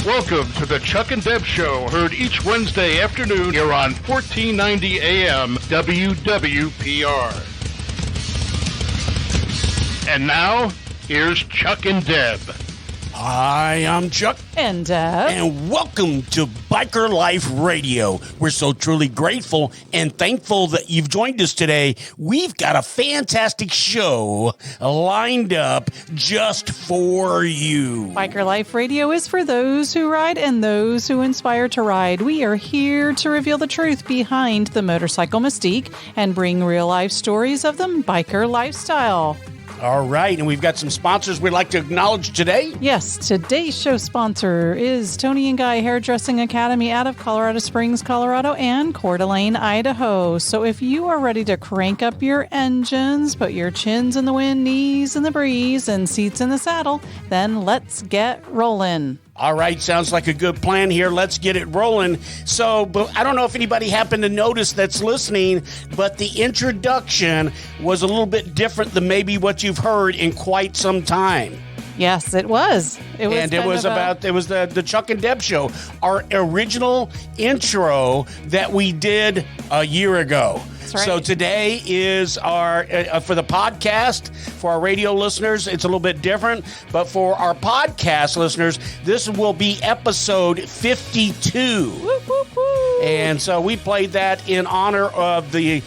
Welcome to the Chuck-n-Deb Show, heard each Wednesday afternoon here on 1490 AM WWPR. And now, here's Chuck and Deb. Hi, I'm Chuck. And Deb. And welcome to Biker Life Radio. We're so truly grateful and thankful that you've joined us today. We've got a fantastic show lined up just for you. Biker Life Radio is for those who ride and those who inspire to ride. We are here to reveal the truth behind the motorcycle mystique and bring real-life stories of the biker lifestyle. All right, and we've got some sponsors we'd like to acknowledge today. Yes, today's show sponsor is Tony and Guy Hairdressing Academy out of Colorado Springs, Colorado, and Coeur d'Alene, Idaho. So if you are ready to crank up your engines, put your chins in the wind, knees in the breeze, and seats in the saddle, then let's get rolling. All right, sounds like a good plan here. Let's get it rolling. So, but I don't know if anybody happened to notice that's listening, but the introduction was a little bit different than maybe what you've heard in quite some time. Yes, it was. It was the Chuck and Deb Show, our original intro that we did a year ago. Right. So today is our, for the podcast, for our radio listeners, it's a little bit different. But for our podcast listeners, this will be episode 52. Whoop, whoop, whoop. And so we played that in honor of the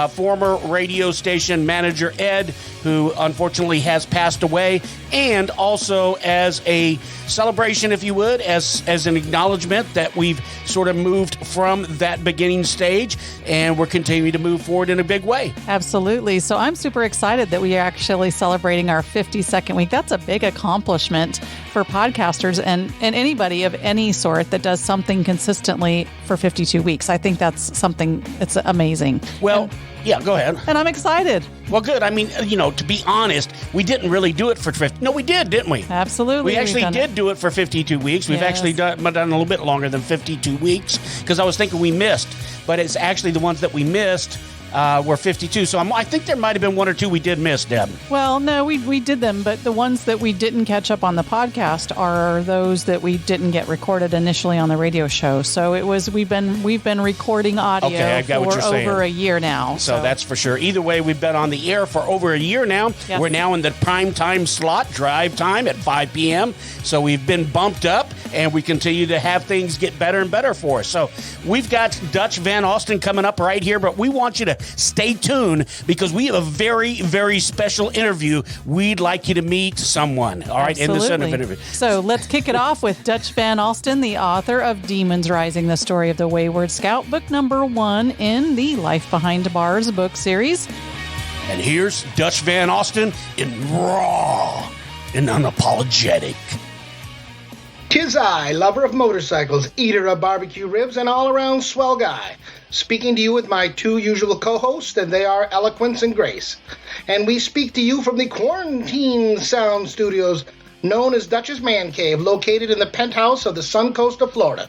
former radio station manager, Ed, who unfortunately has passed away, and also as a celebration, if you would, as an acknowledgement that we've sort of moved from that beginning stage, and we're continuing to move forward in a big way. Absolutely. So I'm super excited that we are actually celebrating our 52nd week. That's a big accomplishment for podcasters and anybody of any sort that does something consistently for 52 weeks. I think that's something that's amazing. Well, yeah, go ahead. And I'm excited. Well, good. I mean, to be honest, we didn't really do it for 50. No, we did, didn't we? Absolutely. We actually did do it for 52 weeks. We've actually done a little bit longer than 52 weeks because I was thinking we missed. But it's actually the ones that we missed were 52. So I think there might have been one or two we did miss, Deb. Well, no, we did them, but the ones that we didn't catch up on the podcast are those that we didn't get recorded initially on the radio show. So we've been recording audio for over a year now. So that's for sure. Either way, we've been on the air for over a year now. Yes. We're now in the prime time slot, drive time at 5 p.m. So we've been bumped up, and we continue to have things get better and better for us. So we've got Dutch Van Alstin coming up right here, but we want you to stay tuned because we have a very, very special interview. We'd like you to meet someone, all right, in this interview. So let's kick it off with Dutch Van Alstin, the author of Demons Rising, the story of the Wayward Scout, book number 1 in the Life Behind Bars book series. And here's Dutch Van Alstin in Raw and Unapologetic. 'Tis I, lover of motorcycles, eater of barbecue ribs, and all-around swell guy, speaking to you with my two usual co-hosts, and they are Eloquence and Grace. And we speak to you from the Quarantine Sound Studios, known as Dutch's Man Cave, located in the penthouse of the Sun Coast of Florida.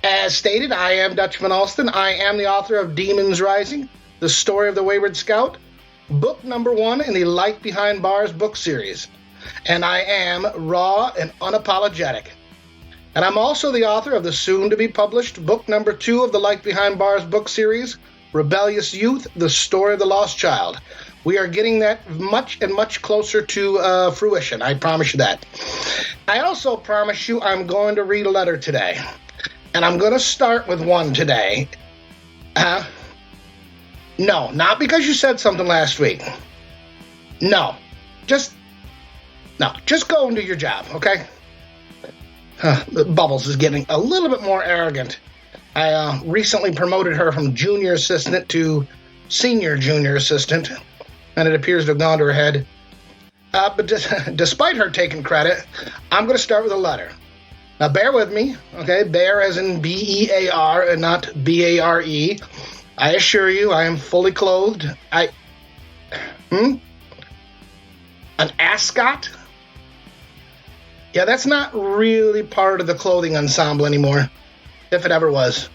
As stated, I am Dutch Van Alstin. I am the author of Demons Rising, the story of the Wayward Scout, book number 1 in the Life Behind Bars book series. And I am raw and unapologetic. And I'm also the author of the soon-to-be-published book number 2 of the Life Behind Bars book series, Rebellious Youth, The Story of the Lost Child. We are getting that much and much closer to fruition, I promise you that. I also promise you I'm going to read a letter today. And I'm going to start with one today. No, not because you said something last week. No, just go and do your job, okay? Bubbles is getting a little bit more arrogant. I recently promoted her from junior assistant to senior junior assistant, and it appears to have gone to her head. But despite her taking credit, I'm going to start with a letter. Now, bear with me, okay? Bear as in B-E-A-R and not B-A-R-E. I assure you, I am fully clothed. An ascot? Yeah, that's not really part of the clothing ensemble anymore, if it ever was.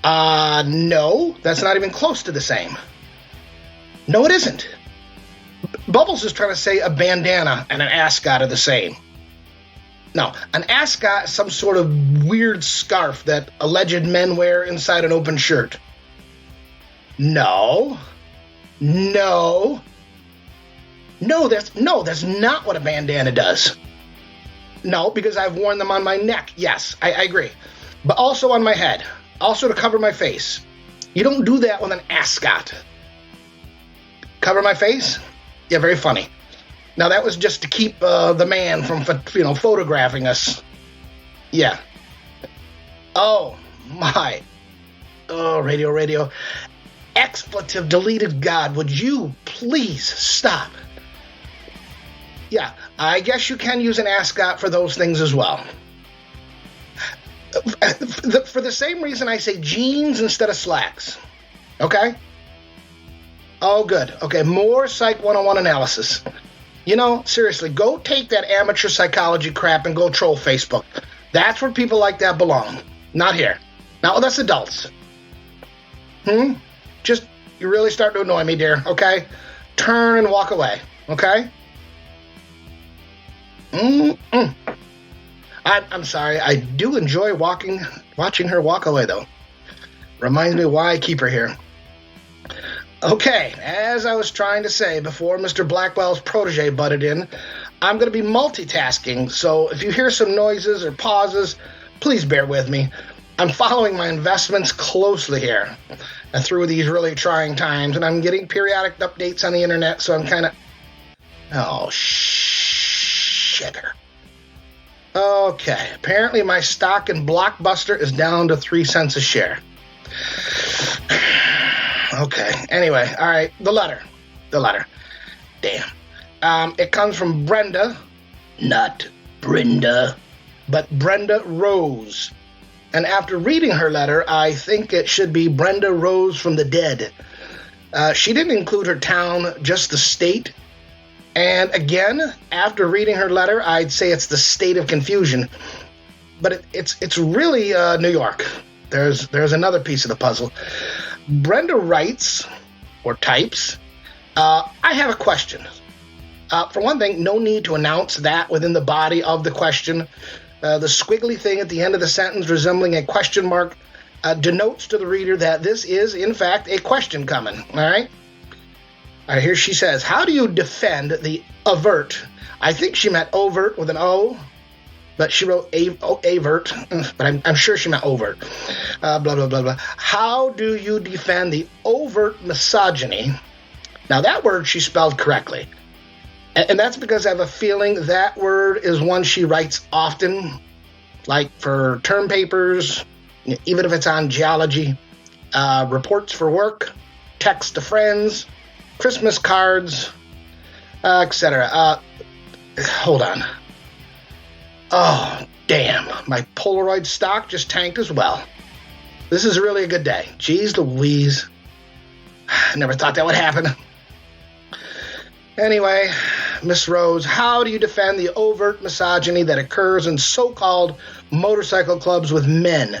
No, that's not even close to the same. No, it isn't. Bubbles is trying to say a bandana and an ascot are the same. No, an ascot is some sort of weird scarf that alleged men wear inside an open shirt. No, that's not what a bandana does. No, because I've worn them on my neck. Yes, I agree. But also on my head. Also to cover my face. You don't do that with an ascot. Cover my face? Yeah, very funny. Now, that was just to keep the man from, photographing us. Yeah. Oh, my. Oh, radio. Expletive deleted. God, would you please stop? Yeah, I guess you can use an ascot for those things as well. For the same reason I say jeans instead of slacks. Okay? Oh, good. Okay, more Psych 101 analysis. Seriously, go take that amateur psychology crap and go troll Facebook. That's where people like that belong. Not here. Not with us adults. Just, you really start to annoy me, dear, okay? Turn and walk away, okay? I'm sorry. I do enjoy watching her walk away, though. Reminds me why I keep her here. Okay, as I was trying to say before Mr. Blackwell's protege butted in, I'm going to be multitasking, so if you hear some noises or pauses, please bear with me. I'm following my investments closely here through these really trying times, and I'm getting periodic updates on the internet, so I'm kind of... Oh, shitter. Okay, apparently my stock in Blockbuster is down to 3 cents a share. Okay, anyway, all right, the letter. Damn. It comes from Brenda, not Brenda, but Brenda Rose. And after reading her letter, I think it should be Brenda Rose from the dead. She didn't include her town, just the state. And again, after reading her letter, I'd say it's the state of confusion. But it's really New York. There's another piece of the puzzle. Brenda writes, or types, I have a question. For one thing, no need to announce that within the body of the question. The squiggly thing at the end of the sentence resembling a question mark denotes to the reader that this is, in fact, a question coming. All right? All right, here she says, how do you defend the avert? I think she meant overt with an O, but she wrote avert, but I'm sure she meant overt. Blah, blah, blah, blah. How do you defend the overt misogyny? Now, that word she spelled correctly. And that's because I have a feeling that word is one she writes often, like for term papers, even if it's on geology, reports for work, text to friends, Christmas cards, etc. Hold on. Oh, damn. My Polaroid stock just tanked as well. This is really a good day. Jeez Louise. I never thought that would happen. Anyway, Miss Rose, how do you defend the overt misogyny that occurs in so-called motorcycle clubs with men?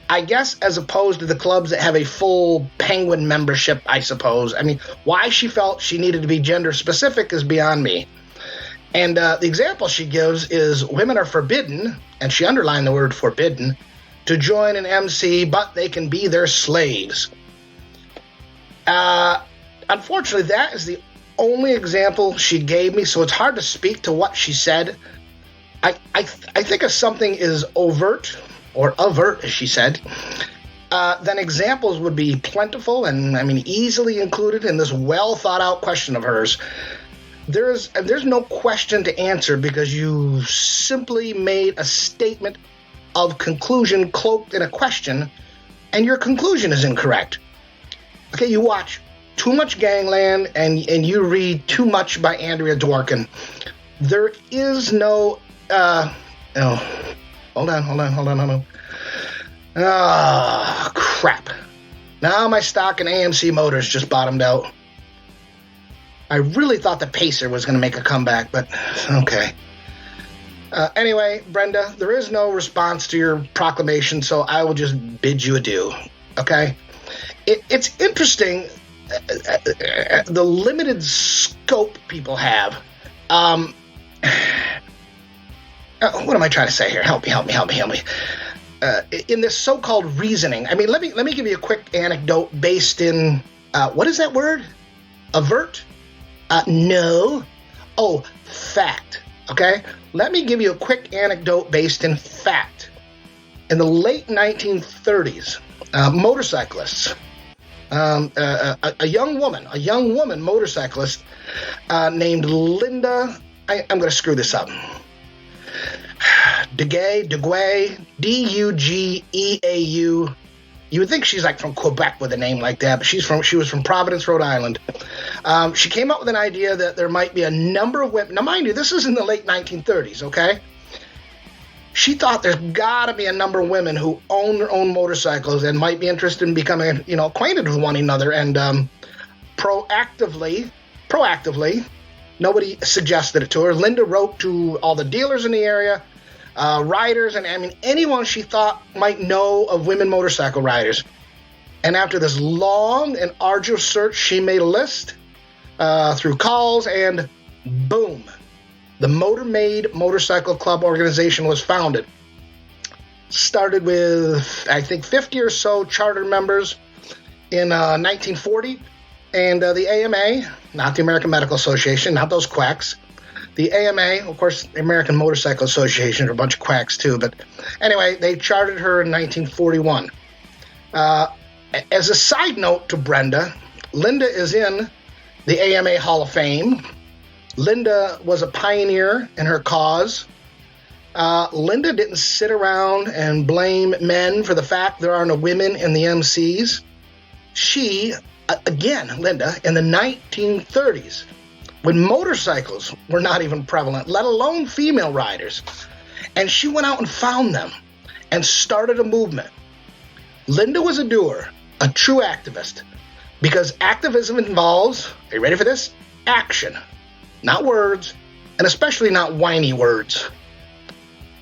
I guess as opposed to the clubs that have a full penguin membership, I suppose. I mean, why she felt she needed to be gender specific is beyond me. And the example she gives is women are forbidden, and she underlined the word forbidden, to join an MC, but they can be their slaves. Unfortunately, that is the only example she gave me, so it's hard to speak to what she said. I think if something is overt, or avert, as she said, then examples would be plentiful and, easily included in this well-thought-out question of hers. There's no question to answer because you simply made a statement of conclusion cloaked in a question, and your conclusion is incorrect. Okay, you watch too much Gangland and you read too much by Andrea Dworkin. There is no... Hold on. Ah, crap. Now my stock in AMC Motors just bottomed out. I really thought the Pacer was going to make a comeback, but okay. Anyway, Brenda, there is no response to your proclamation, so I will just bid you adieu, okay? It's interesting, the limited scope people have. what am I trying to say here? Help me. In this so-called reasoning, I mean, let me give you a quick anecdote based in, what is that word? Avert? No. Oh, fact. Okay? Let me give you a quick anecdote based in fact. In the late 1930s, motorcyclists, a young woman motorcyclist named Linda, I'm going to screw this up. Duguay, D-U-G-E-A-U. You would think she's like from Quebec with a name like that, but she was from Providence, Rhode Island. She came up with an idea that there might be a number of women. Now, mind you, this is in the late 1930s, okay? She thought there's got to be a number of women who own their own motorcycles and might be interested in becoming, acquainted with one another. And proactively, nobody suggested it to her. Linda wrote to all the dealers in the area, riders, and anyone she thought might know of women motorcycle riders. And after this long and arduous search, she made a list through calls, and boom, the Motor Maid Motorcycle Club organization was founded. Started with, I think, 50 or so charter members in 1940. And the AMA, not the American Medical Association, not those quacks. The AMA, of course, the American Motorcycle Association, are a bunch of quacks too. But anyway, they chartered her in 1941. As a side note to Brenda, Linda is in the AMA Hall of Fame. Linda was a pioneer in her cause. Linda didn't sit around and blame men for the fact there are no women in the MCs. She, again, Linda, in the 1930s, when motorcycles were not even prevalent, let alone female riders, and she went out and found them and started a movement. Linda was a doer, a true activist, because activism involves, are you ready for this? Action. Not words, and especially not whiny words.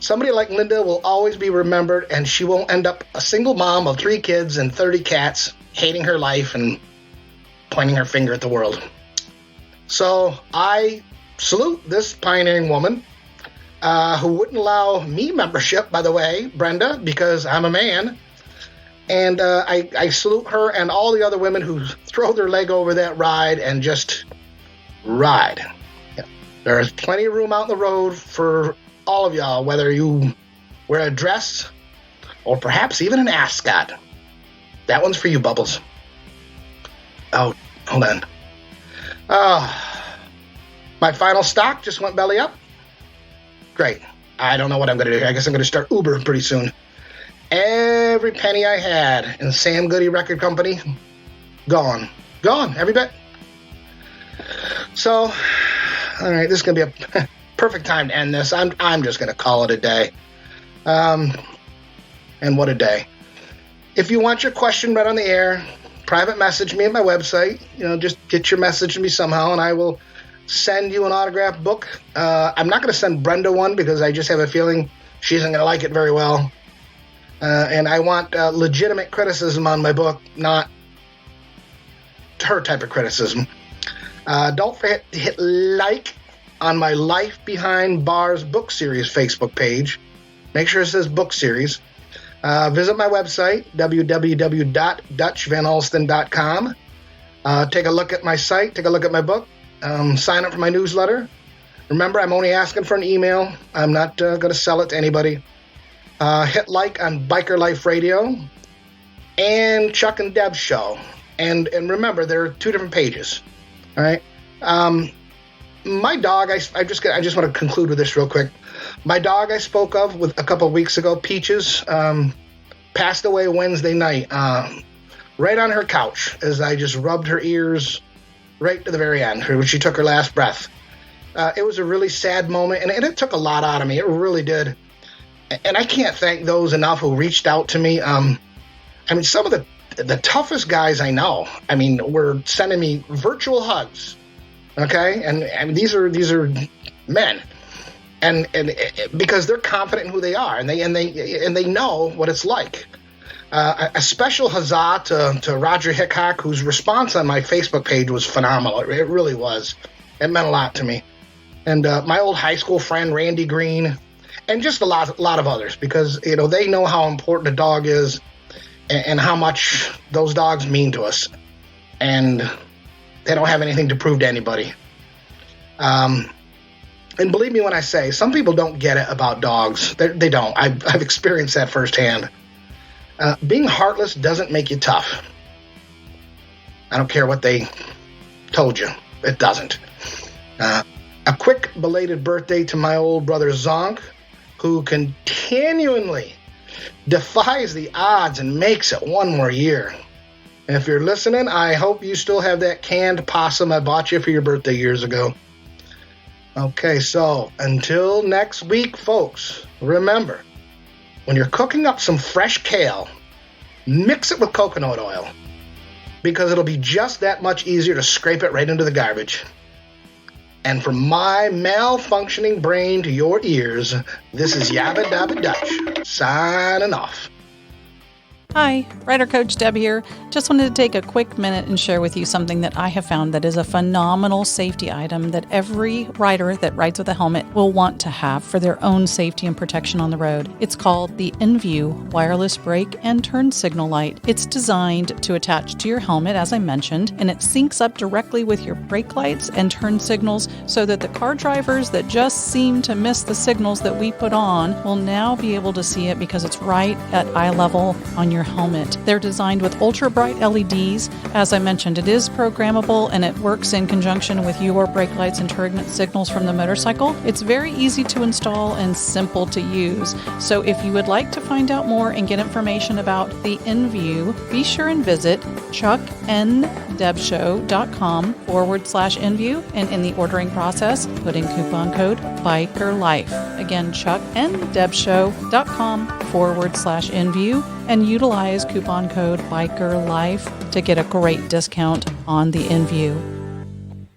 Somebody like Linda will always be remembered, and she won't end up a single mom of 3 kids and 30 cats, hating her life and pointing her finger at the world. So I salute this pioneering woman who wouldn't allow me membership, by the way, Brenda, because I'm a man. And I salute her and all the other women who throw their leg over that ride and just ride. There is plenty of room out in the road for all of y'all, whether you wear a dress or perhaps even an ascot. That one's for you, Bubbles. Oh, hold on. My final stock just went belly up. Great. I don't know what I'm going to do. I guess I'm going to start Uber pretty soon. Every penny I had in Sam Goody Record Company, gone. Gone, every bit. So, all right, this is going to be a perfect time to end this. I'm just going to call it a day. And what a day. If you want your question read on the air, private message me at my website. Just get your message to me somehow, and I will send you an autographed book. I'm not going to send Brenda one because I just have a feeling she isn't going to like it very well. And I want legitimate criticism on my book, not her type of criticism. Don't forget to hit like on my Life Behind Bars book series Facebook page. Make sure it says book series. Visit my website, www.dutchvanalstin.com. Take a look at my site. Take a look at my book. Sign up for my newsletter. Remember, I'm only asking for an email. I'm not going to sell it to anybody. Hit like on Biker Life Radio and Chuck-n-Deb Show. And remember, there are 2 different pages. All right. My dog, I just want to conclude with this real quick. My dog I spoke of a couple of weeks ago, Peaches, passed away Wednesday night, right on her couch as I just rubbed her ears right to the very end, when she took her last breath. It was a really sad moment, and it took a lot out of me. It really did. And I can't thank those enough who reached out to me. Some of the toughest guys I know, were sending me virtual hugs. Okay, and these are men, and because they're confident in who they are, and they know what it's like. A special huzzah to Roger Hickok, whose response on my Facebook page was phenomenal. It really was. It meant a lot to me. And my old high school friend Randy Green, and just a lot of others, because they know how important a dog is and how much those dogs mean to us, and they don't have anything to prove to anybody. And believe me when I say, some people don't get it about dogs. They don't. I've experienced that firsthand. Being heartless doesn't make you tough. I don't care what they told you. It doesn't. A quick belated birthday to my old brother Zonk, who continually defies the odds and makes it one more year. And if you're listening, I hope you still have that canned possum I bought you for your birthday years ago. Okay, so until next week, folks, remember, when you're cooking up some fresh kale, mix it with coconut oil, because it'll be just that much easier to scrape it right into the garbage. And from my malfunctioning brain to your ears, this is Yabba Dabba Dutch, signing off. Hi, Writer Coach Deb here. Just wanted to take a quick minute and share with you something that I have found that is a phenomenal safety item that every rider that rides with a helmet will want to have for their own safety and protection on the road. It's called the InView Wireless Brake and Turn Signal Light. It's designed to attach to your helmet, as I mentioned, and it syncs up directly with your brake lights and turn signals so that the car drivers that just seem to miss the signals that we put on will now be able to see it because it's right at eye level on your helmet. They're designed with ultra bright LEDs. As I mentioned, it is programmable and it works in conjunction with your brake lights and turn signals from the motorcycle. It's very easy to install and simple to use. So if you would like to find out more and get information about the InView, be sure and visit chuckndebbshow.com/InView, and in the ordering process, put in coupon code BikerLife. Again, chuckndebbshow.com/InView, and utilize coupon code BikerLife to get a great discount on the InView.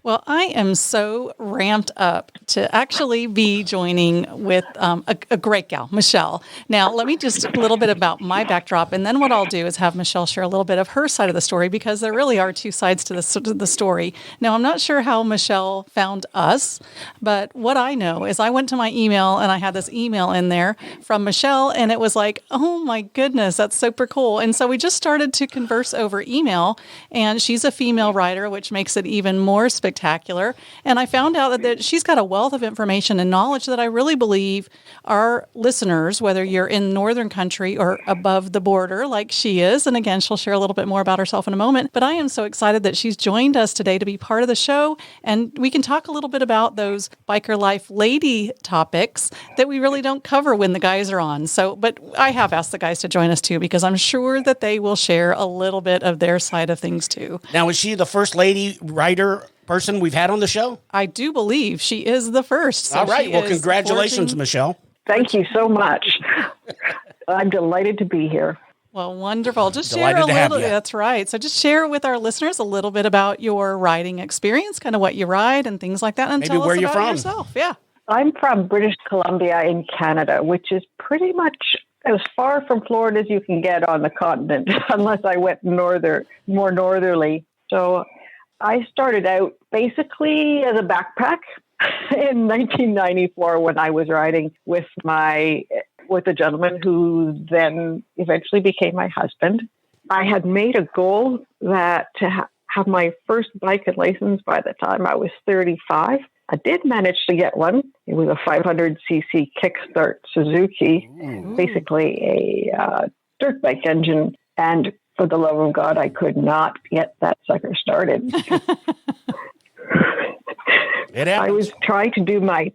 Well, I am so ramped up to actually be joining with a great gal, Michelle. Now, let me just a little bit about my backdrop, and then what I'll do is have Michelle share a little bit of her side of the story, because there really are two sides to the story. Now, I'm not sure how Michelle found us, but what I know is I went to my email, and I had this email in there from Michelle, and it was like, oh my goodness, that's super cool. And so we just started to converse over email, and she's a female writer, which makes it even more spectacular. And I found out that she's got a wealth of information and knowledge that I really believe our listeners, whether you're in northern country or above the border like she is, and again, she'll share a little bit more about herself in a moment, but I am so excited that she's joined us today to be part of the show, and we can talk a little bit about those Biker Life lady topics that we really don't cover when the guys are on. So, but I have asked the guys to join us too, because I'm sure that they will share a little bit of their side of things too. Now, is she the first lady writer person we've had on the show? I do believe she is the first. So all right. Well, congratulations, Michelle. Thank you so much. I'm delighted to be here. Well, wonderful. Just Delighted share a to have little. you. That's right. So just share with our listeners a little bit about your riding experience, kind of what you ride and things like that, and maybe tell where us you're about from. yourself. Yeah. I'm from British Columbia in Canada, which is pretty much as far from Florida as you can get on the continent, unless I went more northerly. So I started out basically as a backpack in 1994 when I was riding with a gentleman who then eventually became my husband. I had made a goal that to have my first bike and license by the time I was 35. I did manage to get one. It was a 500cc kickstart Suzuki, basically a dirt bike engine, and for the love of God, I could not get that sucker started. I was trying to do my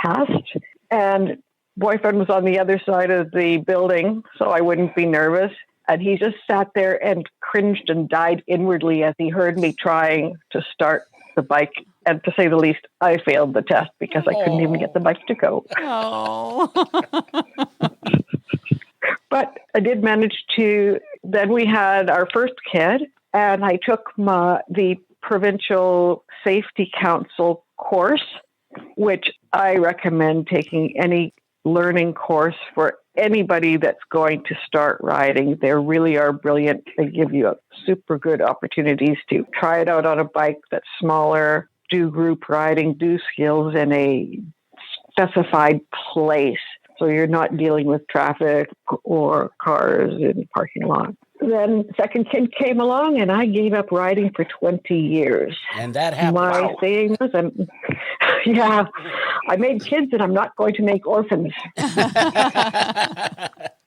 test, and boyfriend was on the other side of the building, so I wouldn't be nervous. And he just sat there and cringed and died inwardly as he heard me trying to start the bike. And to say the least, I failed the test because I couldn't even get the bike to go. Oh. But I did manage to, then we had our first kid, and I took the Provincial Safety Council course, which I recommend taking any learning course for anybody that's going to start riding. They really are brilliant. They give you super good opportunities to try it out on a bike that's smaller, do group riding, do skills in a specified place. So you're not dealing with traffic or cars in the parking lot. Then second kid came along, and I gave up riding for 20 years. And that happened. My saying was, I made kids, and I'm not going to make orphans.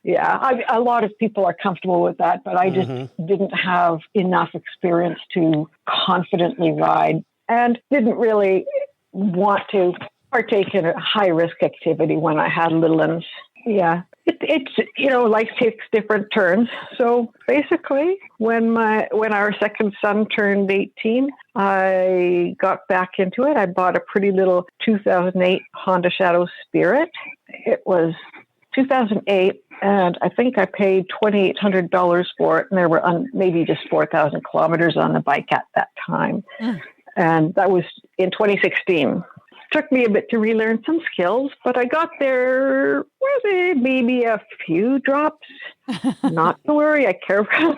A lot of people are comfortable with that, but I just didn't have enough experience to confidently ride, and didn't really want to partake in a high-risk activity when I had little ones. Yeah. It's life takes different turns. So basically, when our second son turned 18, I got back into it. I bought a pretty little 2008 Honda Shadow Spirit. It was 2008, and I think I paid $2,800 for it, and there were maybe just 4,000 kilometers on the bike at that time. And that was in 2016. Took me a bit to relearn some skills, but I got there with maybe a few drops. Not to worry, I carefully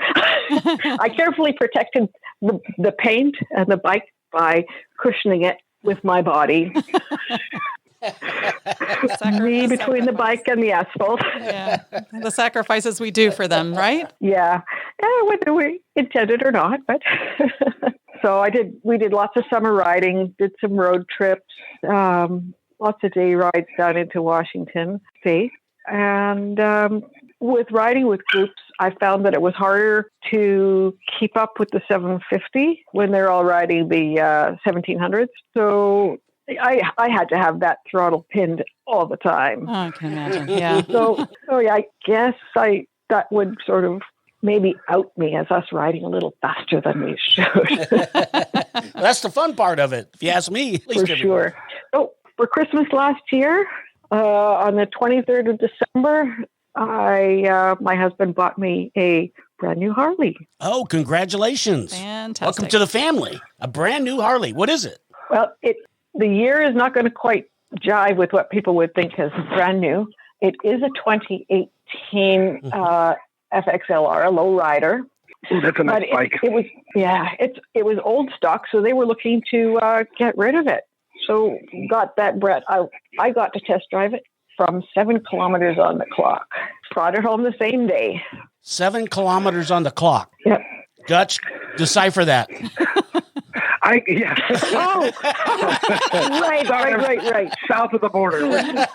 protected the paint and the bike by cushioning it with my body. Me between the bike and the asphalt. Yeah, the sacrifices we do for them, right? Yeah, whether we intended or not, but... So we did lots of summer riding, did some road trips, lots of day rides down into Washington State. And with riding with groups, I found that it was harder to keep up with the 750 when they're all riding the 1700s. So I had to have that throttle pinned all the time. Oh, I can imagine, yeah. So I guess that would sort of maybe out me as us riding a little faster than we should. That's the fun part of it, if you ask me. For sure. So for Christmas last year, on the 23rd of December, my husband bought me a brand new Harley. Oh, congratulations. Fantastic. Welcome to the family. A brand new Harley. What is it? Well, the year is not going to quite jive with what people would think is brand new. It is a 2018 FXLR, a low rider. Ooh, that's a nice bike. It was old stock, so they were looking to get rid of it. So got that Brett. I got to test drive it from 7 kilometers on the clock. Brought it home the same day. 7 kilometers on the clock. Yep. Dutch, decipher that. Oh, right. South of the border.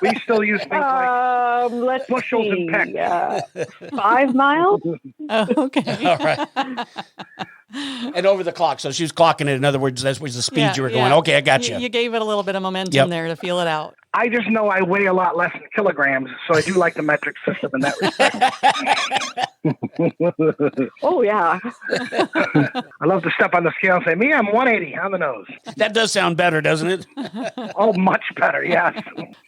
We still use things like bushels and pecks. 5 miles? Oh, okay. All right. And over the clock. So she was clocking it. In other words, that was the speed you were going. Okay, I got you. You gave it a little bit of momentum there to feel it out. I just know I weigh a lot less in kilograms, so I do like the metric system in that respect. Oh, yeah. I love to step on the scale and say, me, I'm 180 on the nose. That does sound better, doesn't it? Oh, much better, yes.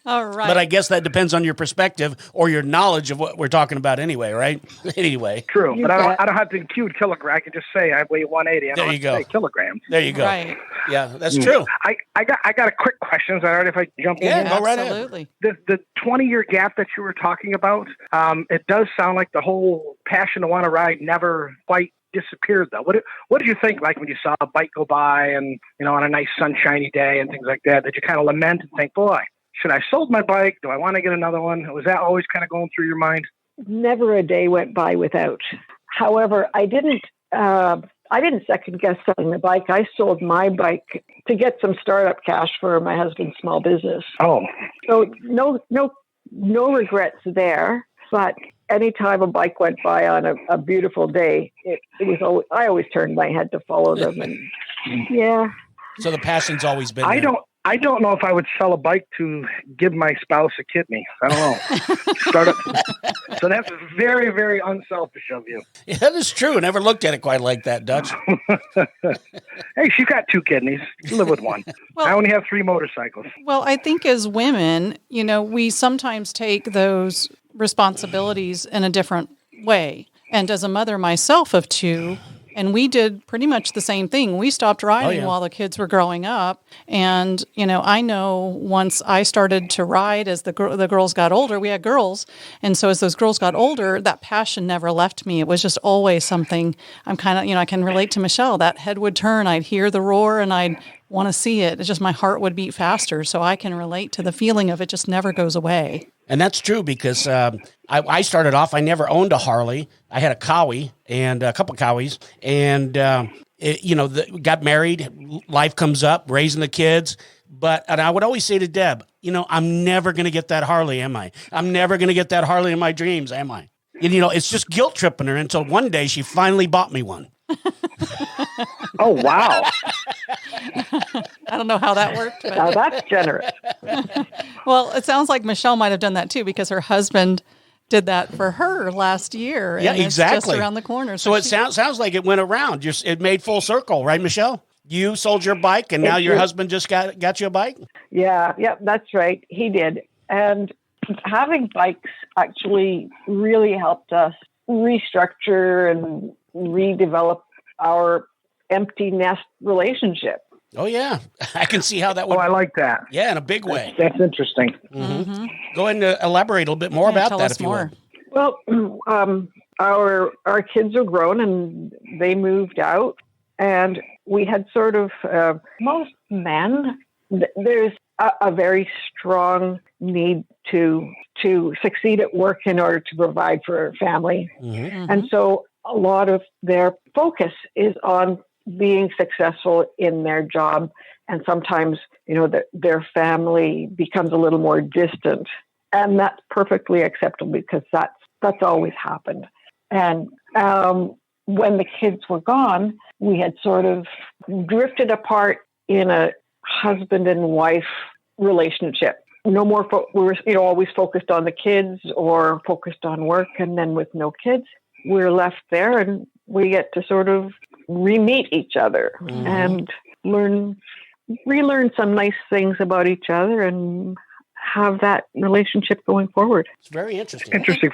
All right. But I guess that depends on your perspective or your knowledge of what we're talking about anyway, right? Anyway. True, but I don't have to include kilograms. I can just say I weigh 180. I don't have to say kilograms. There you go. Right. Yeah, that's true. I got a quick question. Is that all right if I jump in? Yeah, go right ahead. Absolutely. The 20-year gap that you were talking about, it does sound like the whole passion to want to ride never quite disappeared, though. What did you think, like, when you saw a bike go by and, on a nice sunshiny day and things like that? Did you kind of lament and think, boy, should I sold my bike? Do I want to get another one? Was that always kind of going through your mind? Never a day went by without. However, I didn't second guess selling the bike. I sold my bike to get some startup cash for my husband's small business. Oh. So no regrets there. But anytime a bike went by on a beautiful day, it was I always turned my head to follow them. And yeah. So the passion's always been there. I don't know if I would sell a bike to give my spouse a kidney. I don't know. Startup. So that's very, very unselfish of you. Yeah, that is true. I never looked at it quite like that, Dutch. Hey, she's got 2 kidneys. You live with one. Well, I only have 3 motorcycles. Well, I think as women, we sometimes take those responsibilities in a different way. And as a mother myself of 2, And we did pretty much the same thing. We stopped riding while the kids were growing up. And, I know once I started to ride as the girls got older, we had girls. And so as those girls got older, that passion never left me. It was just always something I'm kind of, I can relate to Michelle. That head would turn, I'd hear the roar, and I'd want to see it. It's just my heart would beat faster. So I can relate to the feeling of it just never goes away. And that's true because I started off, I never owned a Harley. I had a Cowie and a couple Cowies, and got married, life comes up, raising the kids. And I would always say to Deb, I'm never going to get that Harley, am I? I'm never going to get that Harley in my dreams, am I? And, it's just guilt tripping her until one day she finally bought me one. Oh, wow. I don't know how that worked. But. Now that's generous. Well, it sounds like Michelle might have done that too because her husband did that for her last year. Yeah, and exactly. It's just around the corner. So it sounds like it went around. It made full circle, right, Michelle? You sold your bike, and now your husband just got you a bike? Yeah, that's right. He did. And having bikes actually really helped us restructure and redevelop our empty nest relationship. Oh, yeah. I can see how that would. Oh, I like that. Yeah, in a big way. That's interesting. Mm-hmm. Go ahead and elaborate a little bit more about tell that, us if you more. will. Well, our kids are grown and they moved out, and we had sort of most men. There's a very strong need to succeed at work in order to provide for a family, and so a lot of their focus is on being successful in their job, and sometimes their family becomes a little more distant, and that's perfectly acceptable because that's always happened. And when the kids were gone, we had sort of drifted apart in a husband and wife relationship. No more. We were always focused on the kids or focused on work, and then with no kids, we're left there, and we get to sort of re-meet each other and relearn some nice things about each other and have that relationship going forward. It's very interesting. Interesting.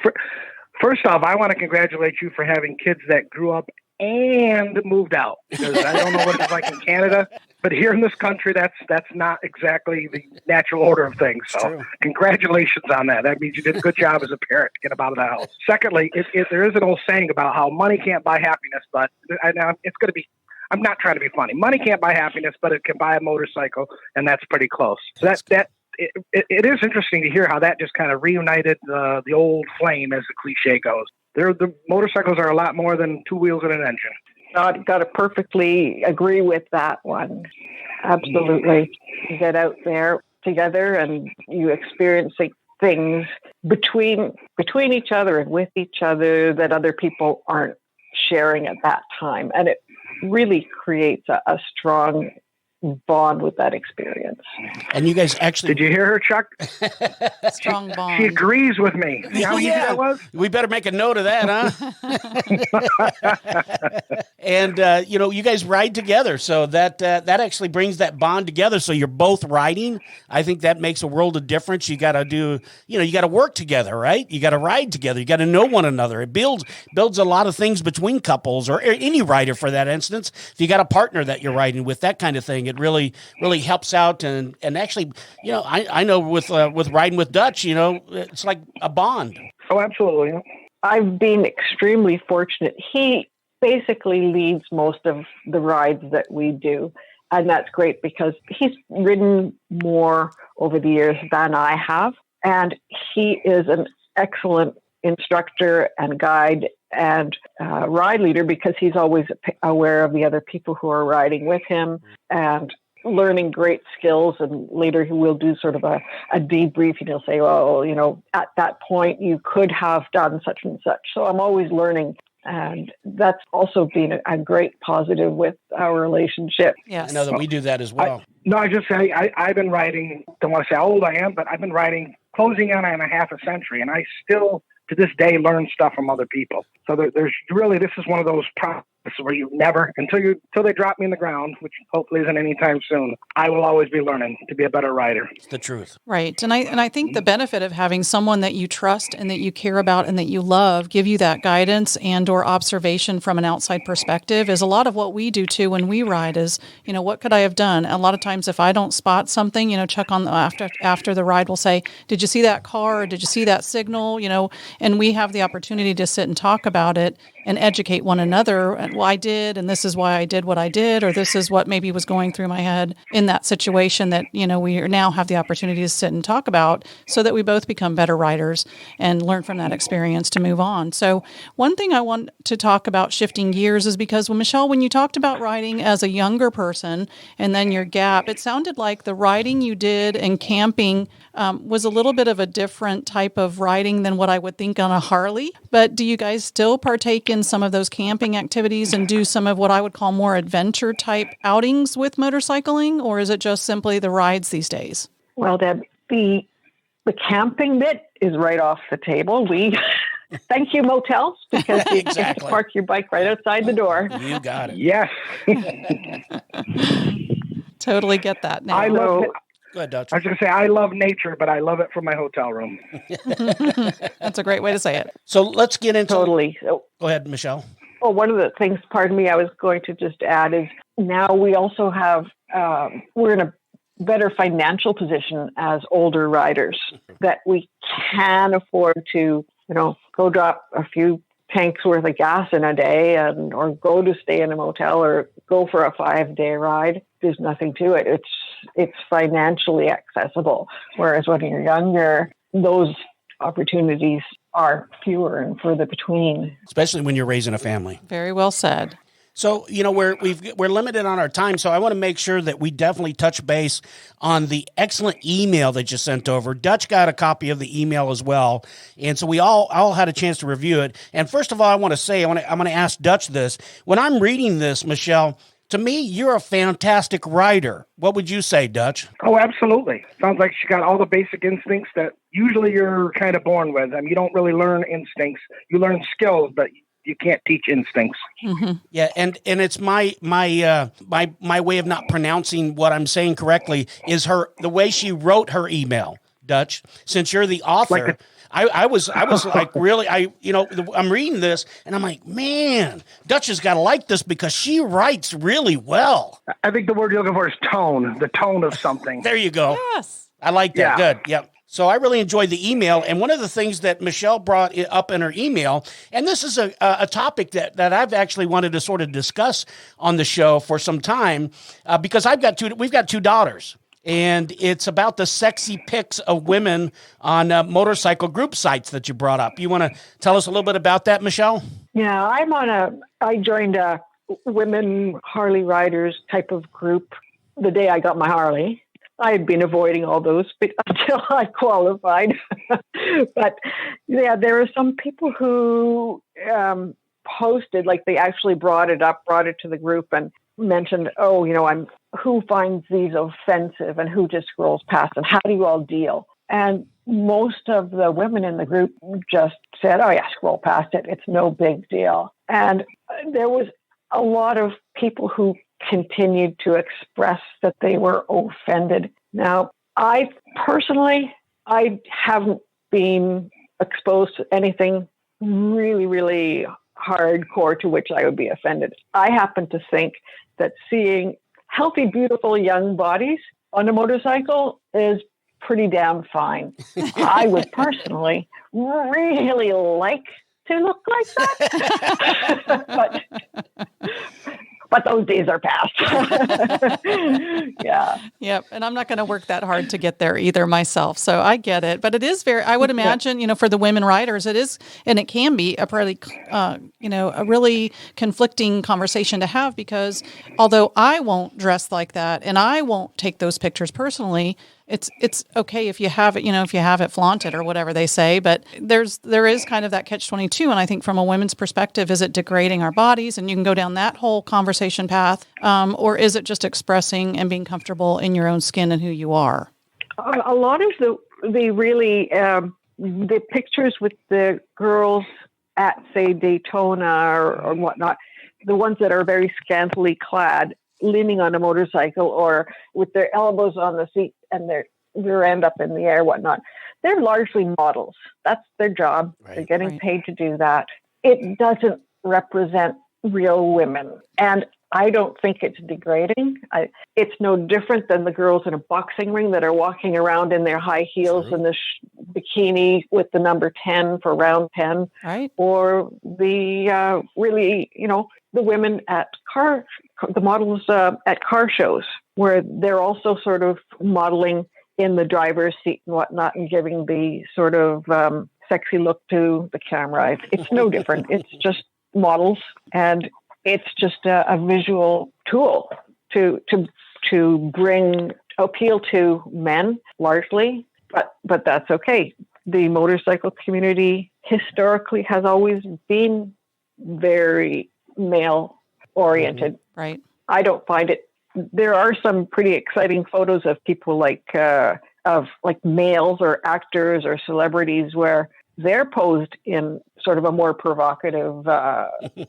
First off, I want to congratulate you for having kids that grew up and moved out. Because I don't know what it's like in Canada, but here in this country, that's not exactly the natural order of things. So congratulations on that. That means you did a good job as a parent to get them out of the house. Secondly, there is an old saying about how money can't buy happiness, but it's going to be, I'm not trying to be funny. Money can't buy happiness, but it can buy a motorcycle, and that's pretty close. So it is interesting to hear how that just kind of reunited the old flame, as the cliche goes. The motorcycles are a lot more than two wheels and an engine. Got to perfectly agree with that one. Absolutely. You get out there together and you experience things between each other and with each other that other people aren't sharing at that time. And it really creates a strong bond with that experience. And you guys actually... Did you hear her, Chuck? Strong bond. She agrees with me. You know how easy that was? We better make a note of that, huh? And, you guys ride together. So that actually brings that bond together. So you're both riding. I think that makes a world of difference. You got to do, you got to work together, right? You got to ride together. You got to know one another. It builds a lot of things between couples or any rider for that instance. If you got a partner that you're riding with, that kind of thing, it really helps out. And actually, I know with riding with Dutch, it's like a bond. Oh, absolutely. I've been extremely fortunate. He basically leads most of the rides that we do. And that's great because he's ridden more over the years than I have. And he is an excellent instructor and guide and ride leader because he's always aware of the other people who are riding with him and learning great skills. And later he will do sort of a debrief and he'll say, well, at that point you could have done such and such. So I'm always learning. And that's also been a great positive with our relationship. Yes. I know that we do that as well. I've been riding, don't want to say how old I am, but I've been riding closing in on a half a century. And I still, to this day, learn stuff from other people. So there's really, this is one of those processes where you never, until they drop me in the ground, which hopefully isn't anytime soon, I will always be learning to be a better rider. It's the truth. Right. And I think the benefit of having someone that you trust and that you care about and that you love give you that guidance and or observation from an outside perspective is a lot of what we do too when we ride is, what could I have done? A lot of times if I don't spot something, Chuck after the ride will say, did you see that car? Or did you see that signal? And we have the opportunity to sit and talk about it and educate one another. Well, I did, and this is why I did what I did, or this is what maybe was going through my head in that situation that, we now have the opportunity to sit and talk about so that we both become better riders and learn from that experience to move on. So one thing I want to talk about shifting gears is because, Michelle, when you talked about riding as a younger person and then your gap, it sounded like the riding you did and camping was a little bit of a different type of riding than what I would think on a Harley. But do you guys still partake in some of those camping activities and do some of what I would call more adventure type outings with motorcycling, or is it just simply the rides these days? Well, Deb, the camping bit is right off the table. We thank you, motels, because you get to park your bike right outside the door. You got it. Yes. Totally get that now. I love it. Go ahead, Dutch. I was going to say, I love nature, but I love it from my hotel room. That's a great way to say it. So let's get into... Totally. So, go ahead, Michelle. well, one of the things, pardon me, I was going to just add is now we also have, we're in a better financial position as older riders that we can afford to, go drop a few tanks worth of gas in a day or go to stay in a motel or go for a 5-day ride. There's nothing to it. It's financially accessible. Whereas when you're younger, those opportunities are fewer and further between. Especially when you're raising a family. Very well said. So, we're limited on our time, so I want to make sure that we definitely touch base on the excellent email that you sent over. Dutch got a copy of the email as well, and so we all had a chance to review it. And first of all, I want to say, I'm going to ask Dutch this. When I'm reading this, Michelle, to me, you're a fantastic writer. What would you say, Dutch? Oh, absolutely. Sounds like she got all the basic instincts that usually you're kind of born with. I mean, you don't really learn instincts. You learn skills, but you can't teach instincts. Mm-hmm. Yeah, and it's my way of not pronouncing what I'm saying correctly is the way she wrote her email, Dutch. Since you're the author, I was like, really, I'm reading this and I'm like, man, Dutch has got to like this because she writes really well. I think the word you're looking for is tone, the tone of something. There you go. Yes. I like that. Yeah. Good. Yep. So I really enjoyed the email. And one of the things that Michelle brought up in her email, and this is a topic that I've actually wanted to sort of discuss on the show for some time, because we've got two daughters. And it's about the sexy pics of women on motorcycle group sites that you brought up. You want to tell us a little bit about that, Michelle? Yeah, I joined a women Harley riders type of group the day I got my Harley. I had been avoiding all those until I qualified. But yeah, there are some people who posted, like they actually brought it to the group and mentioned, who finds these offensive and who just scrolls past and how do you all deal? And most of the women in the group just said, oh yeah, scroll past it. It's no big deal. And there was a lot of people who continued to express that they were offended. Now, I haven't been exposed to anything really, really hardcore to which I would be offended. I happen to think that seeing healthy, beautiful young bodies on a motorcycle is pretty damn fine. I would personally really like to look like that. But those days are past. Yeah. Yep. And I'm not going to work that hard to get there either myself. So I get it. But it is I would imagine, for the women riders, it is, and it can be a pretty, a really conflicting conversation to have because although I won't dress like that and I won't take those pictures personally, it's okay if you have it, flaunted or whatever they say, but there is kind of that catch-22. And I think from a women's perspective, is it degrading our bodies? And you can go down that whole conversation path, or is it just expressing and being comfortable in your own skin and who you are? A lot of the pictures with the girls at, say, Daytona or whatnot, the ones that are very scantily clad, leaning on a motorcycle or with their elbows on the seat and their rear end up in the air, whatnot, they're largely models. That's their job. Right. They're getting paid to do that. It doesn't represent real women. And I don't think it's degrading. It's no different than the girls in a boxing ring that are walking around in their high heels and the bikini with the number 10 for round 10. Right. Or the really, the women at the models at car shows, where they're also sort of modeling in the driver's seat and whatnot and giving the sort of sexy look to the camera. It's no different. It's just models, and it's just a visual tool to appeal to men largely, but that's okay. The motorcycle community historically has always been very male oriented. Right. I don't find it. There are some pretty exciting photos of people like males or actors or celebrities where they're posed in sort of a more provocative,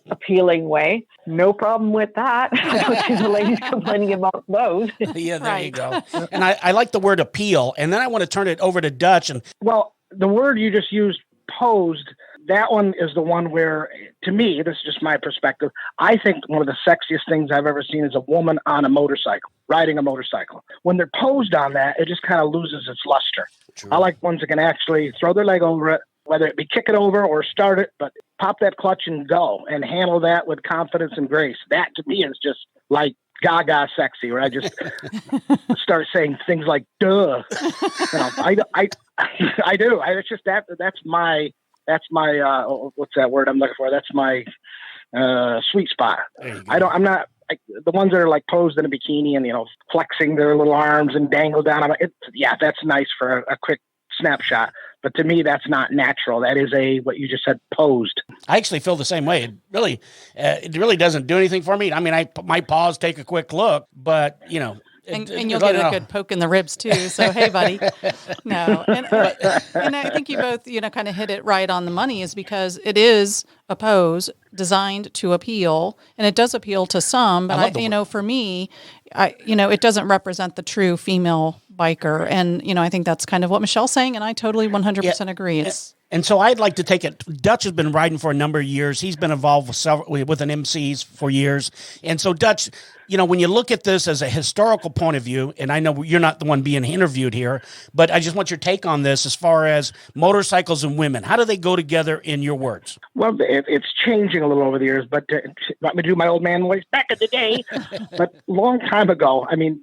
appealing way. No problem with that. I don't see the ladies complaining about those. Yeah, there you go. And I like the word appeal. And then I want to turn it over to Dutch. Well, the word you just used, posed, that one is the one where, to me, this is just my perspective, I think one of the sexiest things I've ever seen is a woman on a motorcycle, riding a motorcycle. When they're posed on that, it just kind of loses its luster. True. I like ones that can actually throw their leg over it, whether it be kick it over or start it, but pop that clutch and go and handle that with confidence and grace. That to me is just like gaga sexy, where I just start saying things like, duh. I do. It's just that's my what's that word I'm looking for? That's my sweet spot. The ones that are like posed in a bikini and, flexing their little arms and dangle down. That's nice for a quick snapshot. But to me, that's not natural. That is what you just said, posed. I actually feel the same way. It really doesn't do anything for me. I mean, I might pause, take a quick look, but And you'll get a good poke in the ribs too. So, hey, buddy. No. And I think you both, kind of hit it right on the money, is because it is a pose designed to appeal, and it does appeal to some. But for me, it doesn't represent the true female biker. And, I think that's kind of what Michelle's saying. And I totally 100% agree. And so I'd like to take it. Dutch has been riding for a number of years. He's been involved with an MCs for years. And so Dutch, when you look at this as a historical point of view, and I know you're not the one being interviewed here, but I just want your take on this as far as motorcycles and women. How do they go together in your words? Well, it's changing a little over the years, but let me do my old man voice back in the day. But long time ago, I mean,